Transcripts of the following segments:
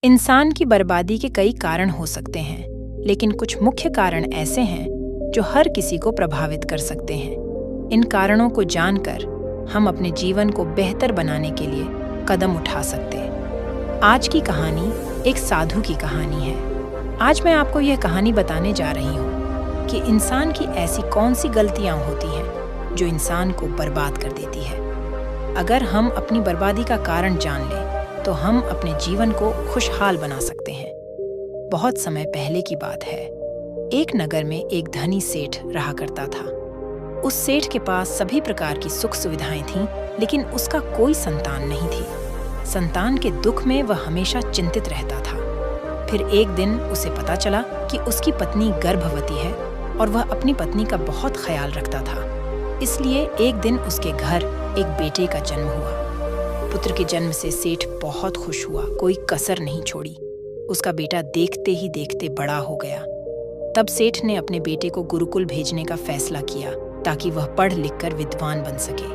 इंसान की बर्बादी के कई कारण हो सकते हैं, लेकिन कुछ मुख्य कारण ऐसे हैं जो हर किसी को प्रभावित कर सकते हैं। इन कारणों को जानकर हम अपने जीवन को बेहतर बनाने के लिए कदम उठा सकते हैं। आज की कहानी एक साधु की कहानी है। आज मैं आपको यह कहानी बताने जा रही हूँ कि इंसान की ऐसी कौन सी गलतियाँ होती हैं जो इंसान को बर्बाद कर देती है। अगर हम अपनी बर्बादी का कारण जान लें तो हम अपने जीवन को खुशहाल बना सकते हैं। बहुत समय पहले की बात है। एक नगर में एक धनी सेठ रहा करता था। उस सेठ के पास सभी प्रकार की सुख सुविधाएं थीं, लेकिन उसका कोई संतान नहीं थी। संतान के दुख में वह हमेशा चिंतित रहता था। फिर एक दिन उसे पता चला कि उसकी पत्नी गर्भवती है और वह अपनी पत्नी का बहुत ख्याल रखता था। इसलिए एक दिन उसके घर एक बेटे का जन्म हुआ। पुत्र के जन्म से सेठ बहुत खुश हुआ, कोई कसर नहीं छोड़ी। उसका बेटा देखते ही देखते बड़ा हो गया। तब सेठ ने अपने बेटे को गुरुकुल भेजने का फैसला किया ताकि वह पढ़ लिख कर विद्वान बन सके।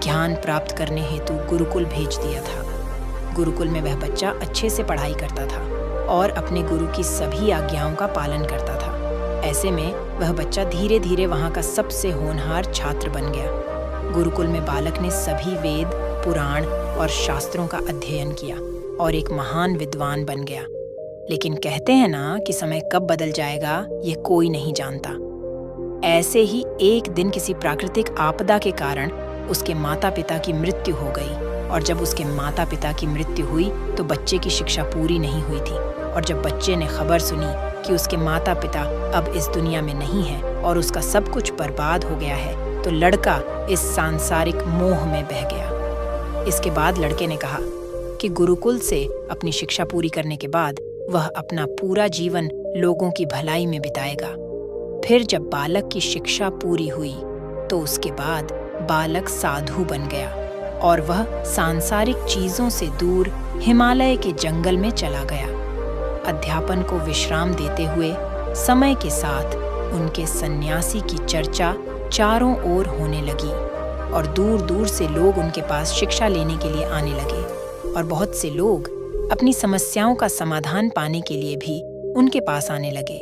ज्ञान प्राप्त करने हेतु गुरुकुल भेज दिया था। गुरुकुल में वह बच्चा अच्छे से पढ़ाई करता था और अपने गुरु की सभी आज्ञाओं का पालन करता था। ऐसे में वह बच्चा धीरे धीरे वहाँ का सबसे होनहार छात्र बन गया। गुरुकुल में बालक ने सभी वेद, पुराण और शास्त्रों का अध्ययन किया और एक महान विद्वान बन गया। लेकिन कहते हैं ना कि समय कब बदल जाएगा ये कोई नहीं जानता। ऐसे ही एक दिन किसी प्राकृतिक आपदा के कारण उसके माता पिता की मृत्यु हो गई, और जब उसके माता पिता की मृत्यु हुई तो बच्चे की शिक्षा पूरी नहीं हुई थी। और जब बच्चे ने खबर सुनी कि उसके माता पिता अब इस दुनिया में नहीं है और उसका सब कुछ बर्बाद हो गया है, तो लड़का इस सांसारिक मोह में बह गया। इसके बाद लड़के ने कहा कि गुरुकुल से अपनी शिक्षा पूरी करने के बाद वह अपना पूरा जीवन लोगों की भलाई में बिताएगा। फिर जब बालक की शिक्षा पूरी हुई तो उसके बाद बालक साधु बन गया और वह सांसारिक चीजों से दूर हिमालय के जंगल में चला गया। अध्यापन को विश्राम देते हुए समय के साथ उनके सन्यासी की चर्चा चारों ओर होने लगी और दूर दूर से लोग उनके पास शिक्षा लेने के लिए आने लगे। और बहुत से लोग अपनी समस्याओं का समाधान पाने के लिए भी उनके पास आने लगे।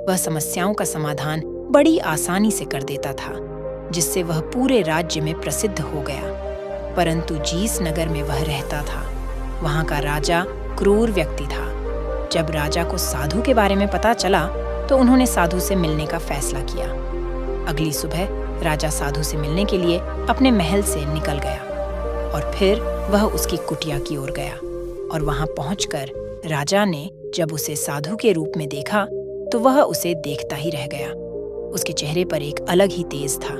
वह समस्याओं का समाधान बड़ी आसानी से कर देता था, जिससे वह पूरे राज्य में प्रसिद्ध हो गया। परंतु जीस नगर में वह रहता था। वहाँ का राजा क्रूर व्यक्ति था। जब राजा को साधु के बारे में पता चला तो उन्होंने साधु से मिलने का फैसला किया। अगली सुबह राजा साधु से मिलने के लिए अपने महल से निकल गया और फिर वह उसकी कुटिया की ओर गया। और वहां पहुंचकर राजा ने जब उसे साधु के रूप में देखा तो वह उसे देखता ही रह गया। उसके चेहरे पर एक अलग ही तेज था।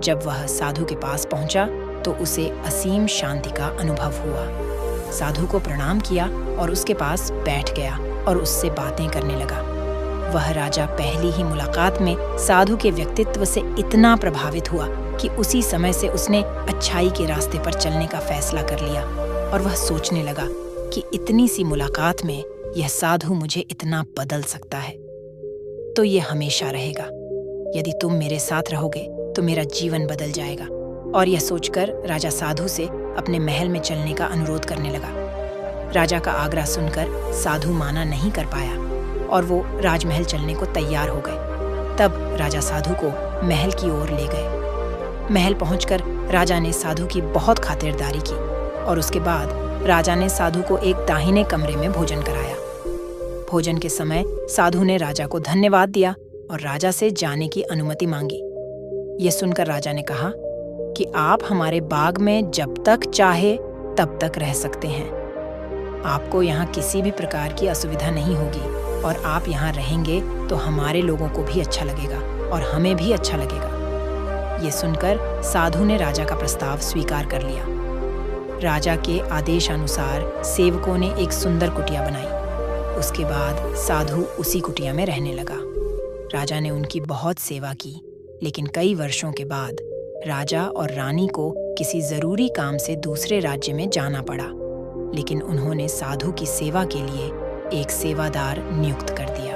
जब वह साधु के पास पहुंचा तो उसे असीम शांति का अनुभव हुआ। साधु को प्रणाम किया और उसके पास बैठ गया और उससे बातें करने लगा। वह राजा पहली ही मुलाकात में साधु के व्यक्तित्व से इतना प्रभावित हुआ कि उसी समय से उसने अच्छाई के रास्ते पर चलने का फैसला कर लिया। और वह सोचने लगा कि इतनी सी मुलाकात में यह साधु मुझे इतना बदल सकता है, तो ये हमेशा रहेगा। यदि तुम मेरे साथ रहोगे तो मेरा जीवन बदल जाएगा। और यह सोचकर राजा साधु से अपने महल में चलने का अनुरोध करने लगा। राजा का आग्रह सुनकर साधु माना नहीं कर पाया और वो राजमहल चलने को तैयार हो गए। तब राजा साधु को महल की ओर ले गए। महल पहुंचकर राजा ने साधु की बहुत खातिरदारी की और उसके बाद राजा ने साधु को एक दाहिने कमरे में भोजन कराया। भोजन के समय साधु ने राजा को धन्यवाद दिया और राजा से जाने की अनुमति मांगी। ये सुनकर राजा ने कहा कि आप हमारे बाग में जब तक चाहे तब तक रह सकते हैं। आपको यहाँ किसी भी प्रकार की असुविधा नहीं होगी और आप यहाँ रहेंगे तो हमारे लोगों को भी अच्छा लगेगा और हमें भी अच्छा लगेगा। ये सुनकर साधु ने राजा का प्रस्ताव स्वीकार कर लिया। राजा के आदेशानुसार सेवकों ने एक सुंदर कुटिया बनाई। उसके बाद साधु उसी कुटिया में रहने लगा। राजा ने उनकी बहुत सेवा की, लेकिन कई वर्षों के बाद राजा और रानी को किसी जरूरी काम से दूसरे राज्य में जाना पड़ा। लेकिन उन्होंने साधु की सेवा के लिए एक सेवादार नियुक्त कर दिया।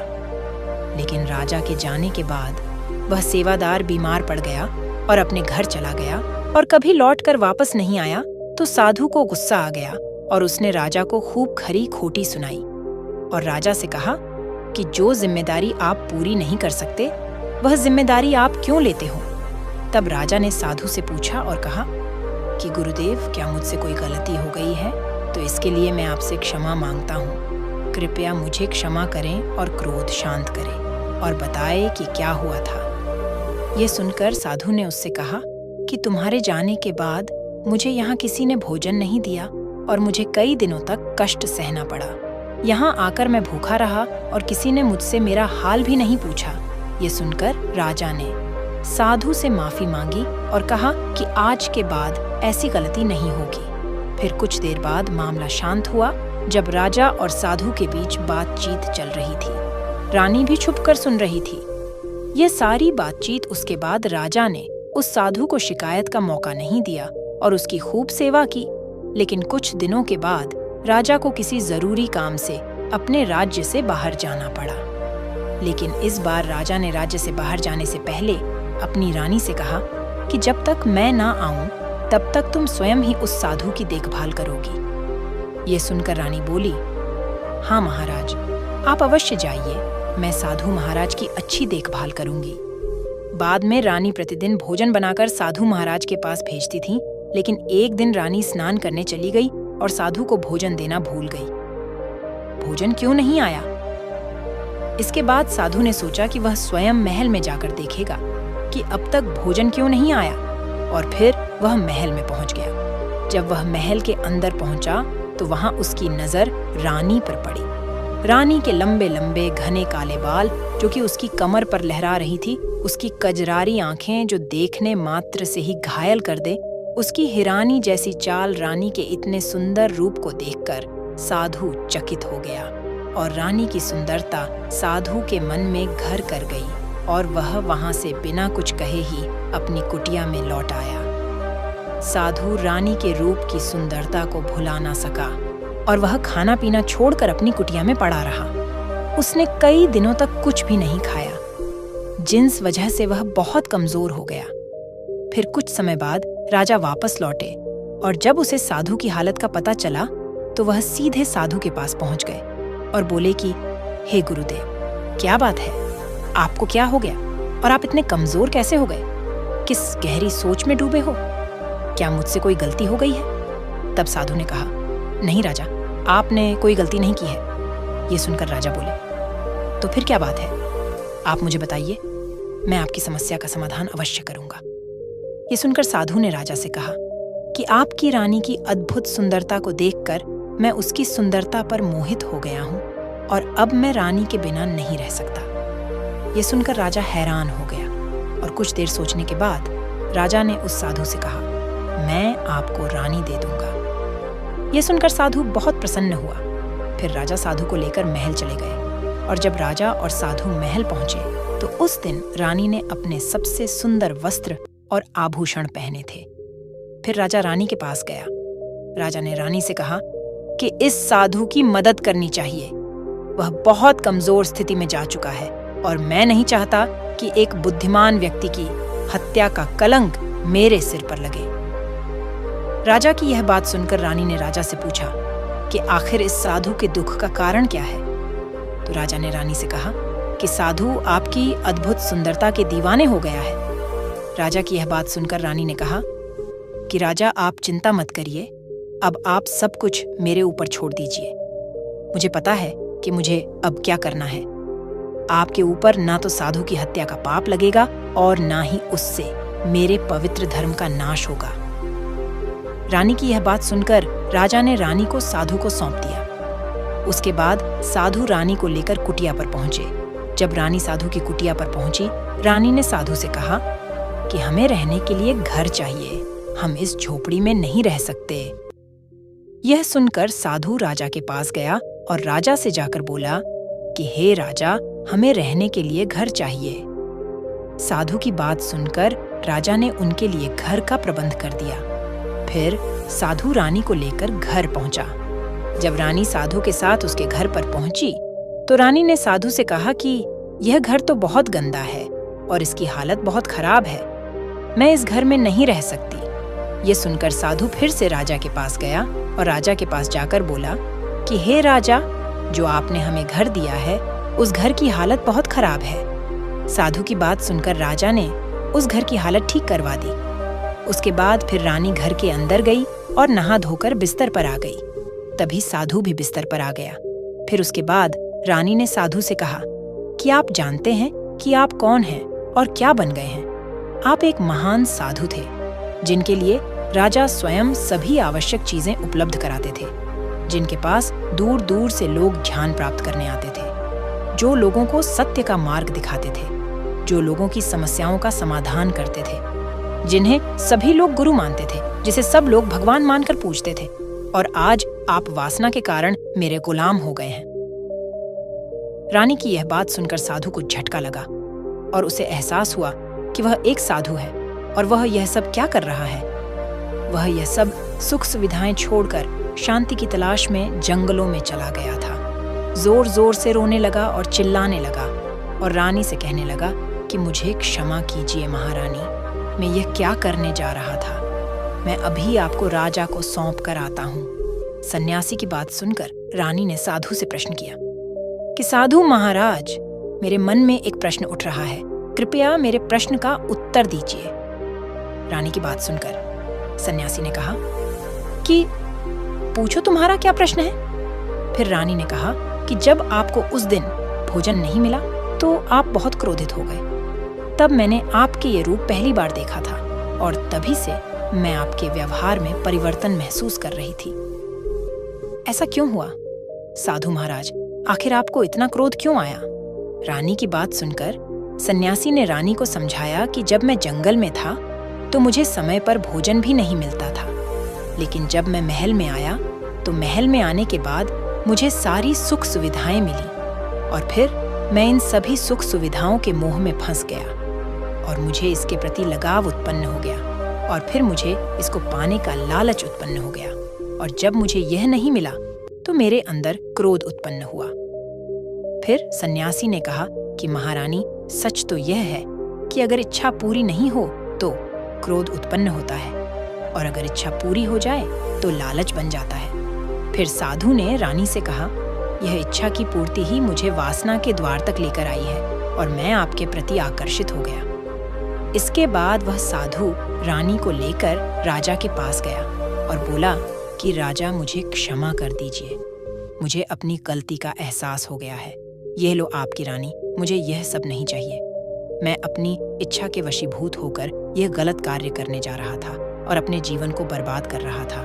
लेकिन राजा के जाने के बाद वह सेवादार बीमार पड़ गया और अपने घर चला गया और कभी लौटकर वापस नहीं आया। तो साधु को गुस्सा आ गया और उसने राजा को खूब खरी खोटी सुनाई और राजा से कहा कि जो जिम्मेदारी आप पूरी नहीं कर सकते वह जिम्मेदारी आप क्यों लेते हो। तब राजा ने साधु से पूछा और कहा कि गुरुदेव, क्या मुझसे कोई गलती हो गई है तो इसके लिए मैं आपसे क्षमा मांगता हूँ। कृपया मुझे क्षमा करें और क्रोध शांत करें और बताएं कि क्या हुआ था। ये सुनकर साधु ने उससे कहा कि तुम्हारे जाने के बाद मुझे यहाँ किसी ने भोजन नहीं दिया और मुझे कई दिनों तक कष्ट सहना पड़ा। यहाँ आकर मैं भूखा रहा और किसी ने मुझसे मेरा हाल भी नहीं पूछा। ये सुनकर राजा ने साधु से माफी मांगी और कहा कि आज के बाद ऐसी गलती नहीं होगी। फिर कुछ देर बाद मामला शांत हुआ, जब राजा और साधु के बीच बातचीत चल रही थी। रानी भी छुपकर सुन रही थी। ये सारी बातचीत उसके बाद राजा ने उस साधु को शिकायत का मौका नहीं दिया और उसकी खूब सेवा की। लेकिन कुछ दिनों के बाद राजा को किसी जरूरी काम से अपने राज्य से बाहर जाना पड़ा। लेकिन इस बार राजा ने राज्य से बाहर जाने से पहले अपनी रानी से कहा कि जब तक मैं ना आऊं तब तक तुम स्वयं ही उस साधु की देखभाल करोगी। ये सुनकर रानी बोली, हाँ महाराज, आप अवश्य जाइए, मैं साधु महाराज की अच्छी देखभाल करूंगी। बाद में रानी प्रतिदिन भोजन बनाकर साधु महाराज के पास भेजती थी, लेकिन एक दिन रानी स्नान करने चली गई और साधु को भोजन देना भूल गई। भोजन क्यों नहीं आया? इसके बाद साधु ने सोचा कि वह स्वयं महल में जाकर देखेगा कि अब तक भोजन क्यों नहीं आया, और फिर वह महल में पहुंच गया। जब वह महल के अंदर पहुंचा तो वहां उसकी नजर रानी पर पड़ी। रानी के लंबे लंबे घने काले बाल जो कि उसकी कमर पर लहरा रही थी, उसकी कजरारी आंखें जो देखने मात्र से ही घायल कर दे, उसकी हिरानी जैसी चाल, रानी के इतने सुंदर रूप को देखकर साधु चकित हो गया और रानी की सुंदरता साधु के मन में घर कर गई और वह वहां से बिना कुछ कहे ही अपनी कुटिया में लौट आया। साधु रानी के रूप की सुंदरता को भुला ना सका और वह खाना पीना छोड़कर अपनी कुटिया में पड़ा रहा। उसने कई दिनों तक कुछ भी नहीं खाया, जिस वजह से वह बहुत कमजोर हो गया। फिर कुछ समय बाद राजा वापस लौटे और जब उसे साधु की हालत का पता चला तो वह सीधे साधु के पास पहुंच गए और बोले कि हे गुरुदेव, क्या बात है, आपको क्या हो गया और आप इतने कमजोर कैसे हो गए? किस गहरी सोच में डूबे हो? क्या मुझसे कोई गलती हो गई है? तब साधु ने कहा, नहीं राजा, आपने कोई गलती नहीं की है। ये सुनकर राजा बोले, तो फिर क्या बात है? आप मुझे बताइए, मैं आपकी समस्या का समाधान अवश्य करूंगा। ये सुनकर साधु ने राजा से कहा कि आपकी रानी की अद्भुत सुंदरता को देखकर मैं उसकी सुंदरता पर मोहित हो गया हूं और अब मैं रानी के बिना नहीं रह सकता। ये सुनकर राजा हैरान हो गया और कुछ देर सोचने के बाद राजा ने उस साधु से कहा, मैं आपको रानी दे दूंगा। ये सुनकर साधु बहुत प्रसन्न हुआ। फिर राजा साधु को लेकर महल चले गए और जब राजा और साधु महल पहुंचे तो उस दिन रानी ने अपने सबसे सुंदर वस्त्र और आभूषण पहने थे। फिर राजा रानी के पास गया। राजा ने रानी से कहा कि इस साधु की मदद करनी चाहिए, वह बहुत कमजोर स्थिति में जा चुका है और मैं नहीं चाहता कि एक बुद्धिमान व्यक्ति की हत्या का कलंक मेरे सिर पर लगे। राजा की यह बात सुनकर रानी ने राजा से पूछा कि आखिर इस साधु के दुख का कारण क्या है? तो राजा ने रानी से कहा कि साधु आपकी अद्भुत सुंदरता के दीवाने हो गया है। राजा की यह बात सुनकर रानी ने कहा कि राजा, आप चिंता मत करिए, अब आप सब कुछ मेरे ऊपर छोड़ दीजिए। मुझे पता है कि मुझे अब क्या करना है। आपके ऊपर ना तो साधु की हत्या का पाप लगेगा और ना ही उससे मेरे पवित्र धर्म का नाश होगा। रानी की यह बात सुनकर राजा ने रानी को साधु को सौंप दिया। उसके बाद साधु रानी को लेकर कुटिया पर पहुंचे। जब रानी साधु की कुटिया पर पहुंची, रानी ने साधु से कहा कि हमें रहने के लिए घर चाहिए, हम इस झोपड़ी में नहीं रह सकते। यह सुनकर साधु राजा के पास गया और राजा से जाकर बोला कि हे राजा, हमें रहने के लिए घर चाहिए। साधु की बात सुनकर राजा ने उनके लिए घर का प्रबंध कर दिया। फिर साधु रानी को लेकर घर पहुंचा। जब रानी साधु के साथ उसके घर पर पहुंची तो रानी ने साधु से कहा कि यह घर तो बहुत गंदा है और इसकी हालत बहुत खराब है, मैं इस घर में नहीं रह सकती। ये सुनकर साधु फिर से राजा के पास गया और राजा के पास जाकर बोला कि हे राजा, जो आपने हमें घर दिया है उस घर की हालत बहुत खराब है। साधु की बात सुनकर राजा ने उस घर की हालत ठीक करवा दी। उसके बाद फिर रानी घर के अंदर गई और नहा धोकर बिस्तर पर आ गई। तभी साधु भी बिस्तर पर आ गया। फिर उसके बाद रानी ने साधु से कहा कि आप जानते हैं कि आप कौन हैं और क्या बन गए हैं। आप एक महान साधु थे जिनके लिए राजा स्वयं सभी आवश्यक चीजें उपलब्ध कराते थे, जिनके पास दूर दूर से लोग ज्ञान प्राप्त करने आते थे, जो लोगों को सत्य का मार्ग दिखाते थे, जो लोगों की समस्याओं का समाधान करते थे, जिन्हें सभी लोग गुरु मानते थे, जिसे सब लोग भगवान मानकर पूजते थे। और आज आप वासना के कारण मेरे गुलाम हो गए हैं। रानी की यह बात सुनकर साधु को झटका लगा और उसे एहसास हुआ कि वह एक साधु है और वह यह सब क्या कर रहा है। वह यह सब सुख सुविधाएं छोड़कर शांति की तलाश में जंगलों में चला गया था। जोर जोर से रोने लगा और चिल्लाने लगा और रानी से कहने लगा कि मुझे क्षमा कीजिए महारानी, मैं यह क्या करने जा रहा था। मैं अभी आपको राजा को सौंप कर आता हूँ। सन्यासी की बात सुनकर रानी ने साधु से प्रश्न किया कि साधु महाराज, मेरे मन में एक प्रश्न उठ रहा है, कृपया मेरे प्रश्न का उत्तर दीजिए। रानी की बात सुनकर सन्यासी ने कहा कि पूछो, तुम्हारा क्या प्रश्न है। फिर रानी ने कहा कि जब आपको उस दिन भोजन नहीं मिला तो आप बहुत क्रोधित हो गए। तब मैंने आपके ये रूप पहली बार देखा था और तभी से मैं आपके व्यवहार में परिवर्तन महसूस कर रही थी। ऐसा क्यों हुआ साधु महाराज? आखिर आपको इतना क्रोध क्यों आया? रानी की बात सुनकर सन्यासी ने रानी को समझाया कि जब मैं जंगल में था तो मुझे समय पर भोजन भी नहीं मिलता था, लेकिन जब मैं महल में आया तो महल में आने के बाद मुझे सारी सुख सुविधाएं मिली और फिर मैं इन सभी सुख सुविधाओं के मोह में फंस गया और मुझे इसके प्रति लगाव उत्पन्न हो गया और फिर मुझे इसको पाने का लालच उत्पन्न हो गया और जब मुझे यह नहीं मिला तो मेरे अंदर क्रोध उत्पन्न हुआ। फिर सन्यासी ने कहा कि महारानी, सच तो यह है कि अगर इच्छा पूरी नहीं हो तो क्रोध उत्पन्न होता है और अगर इच्छा पूरी हो जाए तो लालच बन जाता है। फिर साधु ने रानी से कहा, यह इच्छा की पूर्ति ही मुझे वासना के द्वार तक लेकर आई है और मैं आपके प्रति आकर्षित हो गया। इसके बाद वह साधु रानी को लेकर राजा के पास गया और बोला कि राजा, मुझे क्षमा कर दीजिए, मुझे अपनी गलती का एहसास हो गया है। यह लो आपकी रानी, मुझे यह सब नहीं चाहिए। मैं अपनी इच्छा के वशीभूत होकर यह गलत कार्य करने जा रहा था और अपने जीवन को बर्बाद कर रहा था,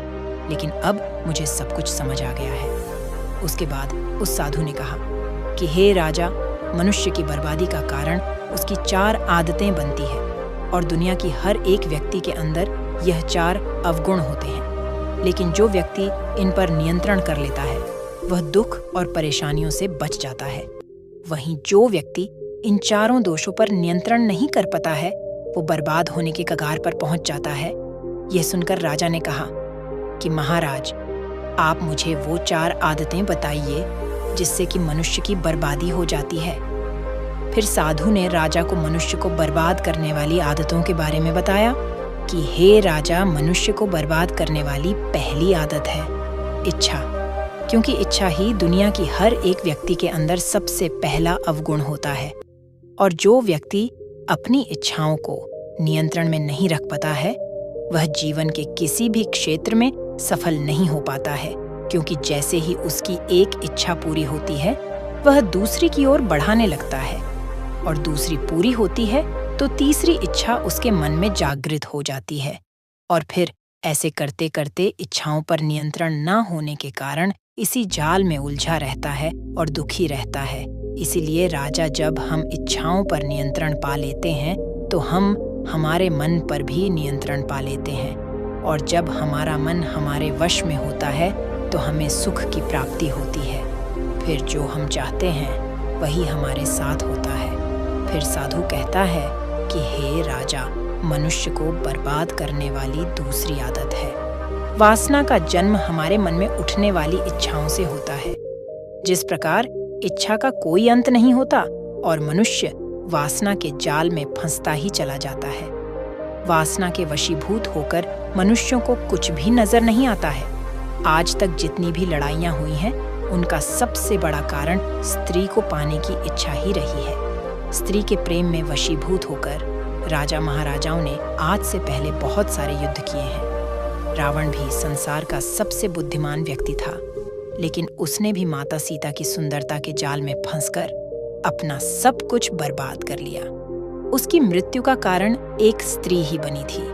लेकिन अब मुझे सब कुछ समझ आ गया है। उसके बाद उस साधु ने कहा कि हे राजा, मनुष्य की बर्बादी का कारण उसकी 4 आदतें बनती है और दुनिया की हर एक व्यक्ति के अंदर यह 4 अवगुण होते हैं, लेकिन जो व्यक्ति इन पर नियंत्रण कर लेता है वह दुख और परेशानियों से बच जाता है। वहीं जो व्यक्ति इन 4 दोषों पर नियंत्रण नहीं कर पाता है वो बर्बाद होने के कगार पर पहुंच जाता है। यह सुनकर राजा ने कहा कि महाराज, आप मुझे वो 4 आदतें बताइए जिससे कि मनुष्य की बर्बादी हो जाती है। फिर साधु ने राजा को मनुष्य को बर्बाद करने वाली आदतों के बारे में बताया कि हे राजा, मनुष्य को बर्बाद करने वाली पहली आदत है इच्छा, क्योंकि इच्छा ही दुनिया की हर एक व्यक्ति के अंदर सबसे पहला अवगुण होता है। और जो व्यक्ति अपनी इच्छाओं को नियंत्रण में नहीं रख पाता है वह जीवन के किसी भी क्षेत्र में सफल नहीं हो पाता है, क्योंकि जैसे ही उसकी एक इच्छा पूरी होती है वह दूसरी की ओर बढ़ाने लगता है और दूसरी पूरी होती है तो तीसरी इच्छा उसके मन में जागृत हो जाती है और फिर ऐसे करते करते इच्छाओं पर नियंत्रण न होने के कारण इसी जाल में उलझा रहता है और दुखी रहता है। इसीलिए राजा, जब हम इच्छाओं पर नियंत्रण पा लेते हैं तो हम हमारे मन पर भी नियंत्रण पा लेते हैं और जब हमारा मन हमारे वश में होता है तो हमें सुख की प्राप्ति होती है। फिर जो हम चाहते हैं वही हमारे साथ होता है। फिर साधु कहता है कि हे राजा, मनुष्य को बर्बाद करने वाली दूसरी आदत है वासना का जन्म हमारे मन में उठने वाली इच्छाओं से होता है। जिस प्रकार इच्छा का कोई अंत नहीं होता और मनुष्य वासना के जाल में फंसता ही चला जाता है। वासना के वशीभूत होकर मनुष्यों को कुछ भी नजर नहीं आता है आज तक जितनी भी लड़ाइयाँ हुई हैं, उनका सबसे बड़ा कारण स्त्री को पाने की इच्छा ही रही है। स्त्री के प्रेम में वशीभूत होकर राजा महाराजाओं ने आज से पहले बहुत सारे युद्ध किए हैं। रावण भी संसार का सबसे बुद्धिमान व्यक्ति था, लेकिन उसने भी माता सीता की सुंदरता के जाल में फंसकर अपना सब कुछ बर्बाद कर लिया। उसकी मृत्यु का कारण एक स्त्री ही बनी थी।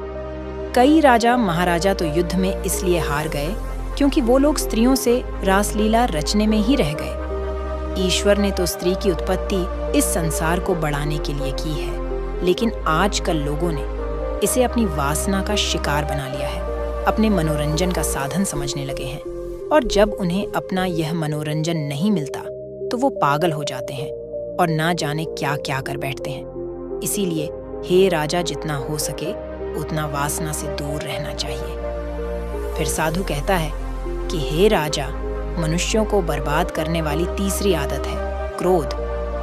कई राजा महाराजा तो युद्ध में इसलिए हार गए क्योंकि वो लोग स्त्रियों से रासलीला रचने में ही रह गए। ईश्वर ने तो स्त्री की उत्पत्ति इस संसार को बढ़ाने के लिए की है, लेकिन आजकल लोगों ने इसे अपनी वासना का शिकार बना लिया है, अपने मनोरंजन का साधन समझने लगे हैं। और जब उन्हें अपना यह मनोरंजन नहीं मिलता तो वो पागल हो जाते हैं और ना जाने क्या क्या कर बैठते हैं। इसीलिए हे राजा, जितना हो सके उतना वासना से दूर रहना चाहिए। फिर साधु कहता है कि हे राजा, मनुष्यों को बर्बाद करने वाली तीसरी आदत है क्रोध,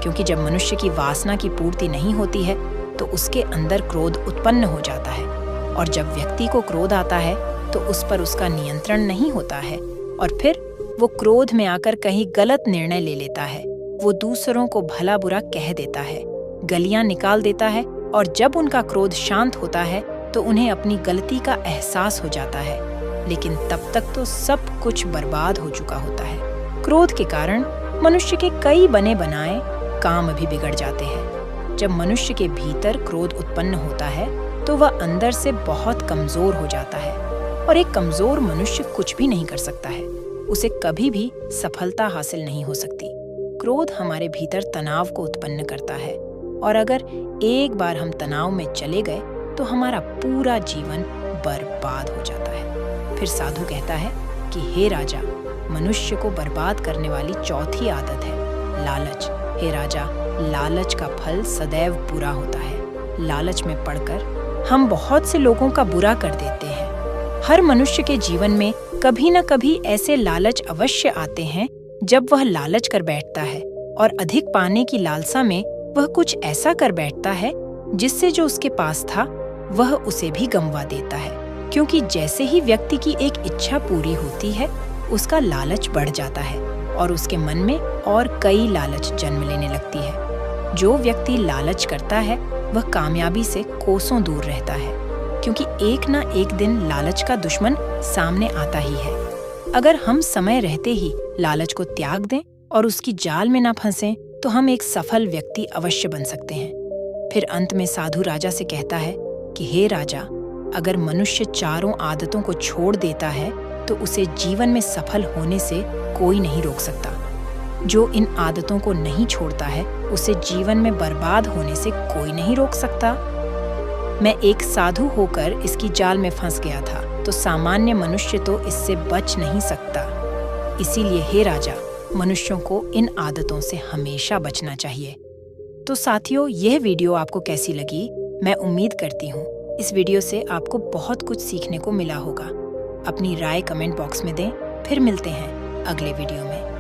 क्योंकि जब मनुष्य की वासना की पूर्ति नहीं होती है तो उसके अंदर क्रोध उत्पन्न हो जाता है, और जब व्यक्ति को क्रोध आता है तो उस पर उसका नियंत्रण नहीं होता है और फिर वो क्रोध में आकर कहीं गलत निर्णय ले लेता है। वो दूसरों को भला बुरा कह देता है, गलियां निकाल देता है, और जब उनका क्रोध शांत होता है तो उन्हें अपनी गलती का एहसास हो जाता है, लेकिन तब तक तो सब कुछ बर्बाद हो चुका होता है। क्रोध के कारण मनुष्य के कई बने बनाए काम भी बिगड़ जाते हैं। जब मनुष्य के भीतर क्रोध उत्पन्न होता है तो वह अंदर से बहुत कमजोर हो जाता है, और एक कमजोर मनुष्य कुछ भी नहीं कर सकता है, उसे कभी भी सफलता हासिल नहीं हो सकती। क्रोध हमारे भीतर तनाव को उत्पन्न करता है, और अगर एक बार हम तनाव में चले गए तो हमारा पूरा जीवन बर्बाद हो जाता है। फिर साधु कहता है कि हे राजा, मनुष्य को बर्बाद करने वाली चौथी आदत है लालच। हे राजा, लालच का फल सदैव बुरा होता है। लालच में पड़कर हम बहुत से लोगों का बुरा कर देते हैं। हर मनुष्य के जीवन में कभी न कभी ऐसे लालच अवश्य आते हैं जब वह लालच कर बैठता है और अधिक पाने की लालसा में वह कुछ ऐसा कर बैठता है जिससे जो उसके पास था वह उसे भी गंवा देता है, क्योंकि जैसे ही व्यक्ति की एक इच्छा पूरी होती है उसका लालच बढ़ जाता है और उसके मन में और कई लालच जन्म लेने लगती है। जो व्यक्ति लालच करता है वह कामयाबी से कोसों दूर रहता है, क्योंकि एक ना एक दिन लालच का दुश्मन सामने आता ही है। अगर हम समय रहते ही लालच को त्याग दें और उसकी जाल में ना फंसें तो हम एक सफल व्यक्ति अवश्य बन सकते हैं। फिर अंत में साधु राजा से कहता है कि हे राजा, अगर मनुष्य चारों आदतों को छोड़ देता है तो उसे जीवन में सफल होने से कोई नहीं रोक सकता। जो इन आदतों को नहीं छोड़ता है उसे जीवन में बर्बाद होने से कोई नहीं रोक सकता। मैं एक साधु होकर इसकी जाल में फंस गया था, तो सामान्य मनुष्य तो इससे बच नहीं सकता। इसीलिए हे राजा, मनुष्यों को इन आदतों से हमेशा बचना चाहिए। तो साथियों, यह वीडियो आपको कैसी लगी? मैं उम्मीद करती हूँ इस वीडियो से आपको बहुत कुछ सीखने को मिला होगा। अपनी राय कमेंट बॉक्स में दें। फिर मिलते हैं अगले वीडियो में।